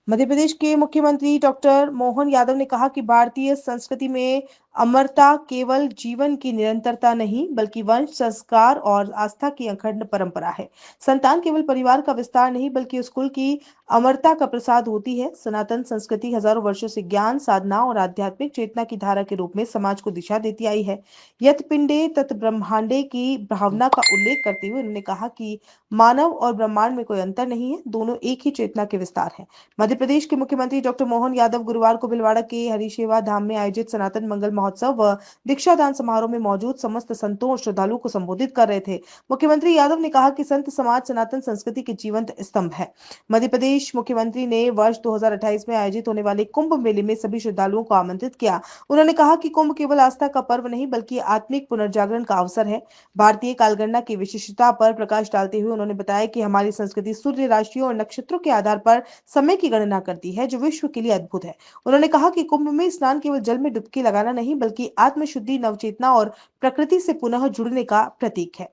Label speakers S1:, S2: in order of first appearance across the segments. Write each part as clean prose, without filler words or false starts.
S1: मध्य प्रदेश के मुख्यमंत्री डॉक्टर मोहन यादव ने कहा कि भारतीय संस्कृति में अमरता केवल जीवन की निरंतरता नहीं बल्कि वंश संस्कार और आस्था की अखंड परंपरा है। संतान केवल परिवार का विस्तार नहीं बल्कि उस कुल की अमरता का प्रसाद होती है। सनातन संस्कृति हजारों वर्षों से ज्ञान साधना और आध्यात्मिक चेतना की धारा के रूप में समाज को दिशा देती आई है। यत पिंडे तत् ब्रह्मांडे की भावना का उल्लेख करते हुए उन्होंने कहा कि मानव और ब्रह्मांड में कोई अंतर नहीं है, दोनों एक ही चेतना के विस्तार है। मध्य प्रदेश के मुख्यमंत्री डॉक्टर मोहन यादव गुरुवार को भिलवाड़ा के हरिसेवा धाम में आयोजित सनातन मंगल महोत्सव व दीक्षादान समारोह में मौजूद समस्त संतों और श्रद्धालुओं को संबोधित कर रहे थे। मुख्यमंत्री यादव ने कहा कि संत समाज सनातन संस्कृति के जीवंत स्तंभ है। मध्य प्रदेश मुख्यमंत्री ने वर्ष 2028 में आयोजित होने वाले कुंभ मेले में सभी श्रद्धालुओं को आमंत्रित किया। उन्होंने कहा कि कुंभ केवल आस्था का पर्व नहीं बल्कि आत्मिक पुनर्जागरण का अवसर है। भारतीय कालगणना की विशिष्टता पर प्रकाश डालते हुए उन्होंने बताया कि हमारी संस्कृति सूर्य राशियों और नक्षत्रों के आधार पर समय की गणना करती है, जो विश्व के लिए अद्भुत है। उन्होंने कहा कि कुंभ में स्नान केवल जल में डुबकी लगाना नहीं बल्कि आत्मशुद्धि, नवचेतना और प्रकृति से पुनः जुड़ने का प्रतीक है।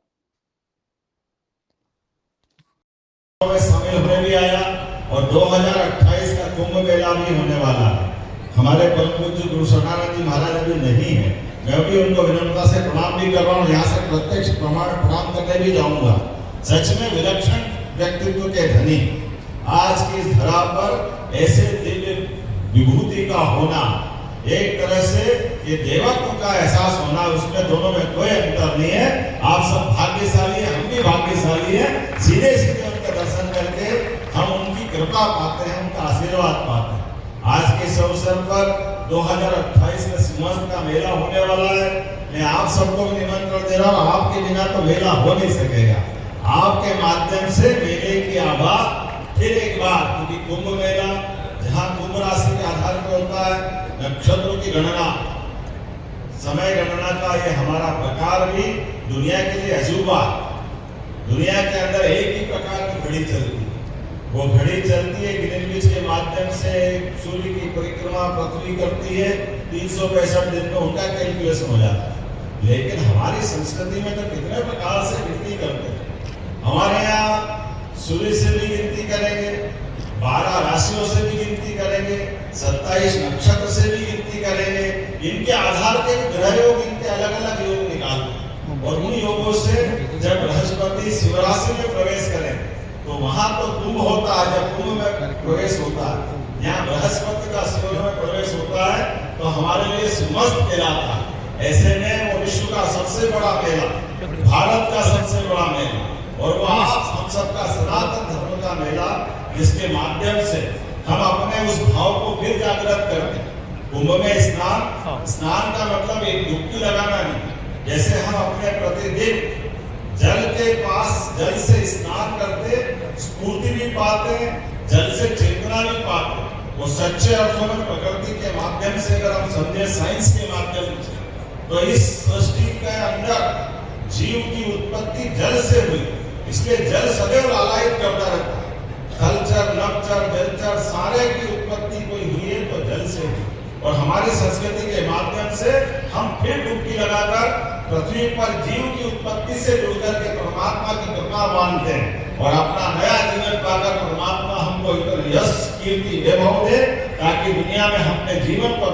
S2: शामिल होने भी आया और 2028 का कुंभ मेला भी होने वाला है। हमारे परम पूज्य गुरु सनातन जी महाराज अभी नहीं है, मैं भी उनको विनम्रता से प्रणाम भी कर रहा हूँ, यहाँ से प्रत्यक्ष प्रणाम करने भी जाऊंगा। सच में विलक्षण व्यक्तित्व के धनी आज की इस धरा पर ऐसे दिव्य विभूति का होना, एक तरह से ये देवत्व का एहसास होना, उसमें दोनों में कोई अंतर नहीं है। आप सब भाग्यशाली हैं, हम भी भाग्यशाली हैं। सीधे सीधे उनके दर्शन करके हम उनकी कृपा पाते हैं, उनका आशीर्वाद पाते हैं। आज के इस अवसर पर 2028 में सिंहस्थ का मेला होने वाला है। मैं आप सबको निमंत्रण दे रहा हूँ, आपके बिना तो मेला हो नहीं सकेगा। आपके माध्यम से मेले की आभा फिर एक बार, क्योंकि कुंभ मेला जहाँ कुंभ राशि के आधार पर होता है, नक्षत्रों की गणना, समय गणना का ये हमारा प्रकार भी दुनिया के लिए अजूबा। दुनिया के अंदर एक ही प्रकार की घड़ी चलती है, वो घड़ी चलती है ग्रीनविच के माध्यम से। सूर्य की परिक्रमा पृथ्वी करती है, 365 दिन में उनका कैलकुलेशन हो जाता है। लेकिन हमारी संस्कृति में तो कितने प्रकार से गिनती करते हैं। हमारे यहाँ सूर्य से भी गिनती करेंगे, 12 राशियों से भी गिनती करेंगे, 27 नक्षत्र से भी गिनती करेंगे। इनके आधार के ग्रह योग, इनके अलग अलग योग निकालते और उन योगों से जब बृहस्पति शिव राशि में प्रवेश करें तो वहां तो कुंभ होता है, जब कुंभ में प्रवेश होता है, यहाँ बृहस्पति का शिव में प्रवेश होता है तो हमारे लिए सिंहस्थ कहलाता है। ऐसे में वो विश्व का सबसे बड़ा मेला, भारत का सबसे बड़ा मेला, और वो हम सबका सनातन धर्म का मेला, जिसके माध्यम से हम अपने उस भाव को फिर जागृत करते हैं। कुंभ में स्नान का मतलब एक डुबकी लगाना नहीं। जैसे हम अपने प्रतिदिन जल के पास जल से स्नान करते स्फूर्ति भी पाते हैं, जल से चेतना भी पाते हैं। वो सच्चे अर्थों में प्रकृति के माध्यम से अगर हम समझे, साइंस के माध्यम से, तो इस सृष्टि के अंदर जीव की उत्पत्ति जल से हुई, इसलिए जल सदैव लालायित करता रहता है। थलचर, नभचर, जलचर सारे की उत्पत्ति कोई हुई है तो जल से हुई। और हमारी संस्कृति के माध्यम से हम फिर डुबकी लगाकर पृथ्वी पर जीव की उत्पत्ति से जुड़कर के परमात्मा की कृपा मानते हैं और अपना नया जीवन पाकर परमात्मा हमको इतना यश, कीर्ति, वैभव दे, ताकि दुनिया में हम अपने जीवन को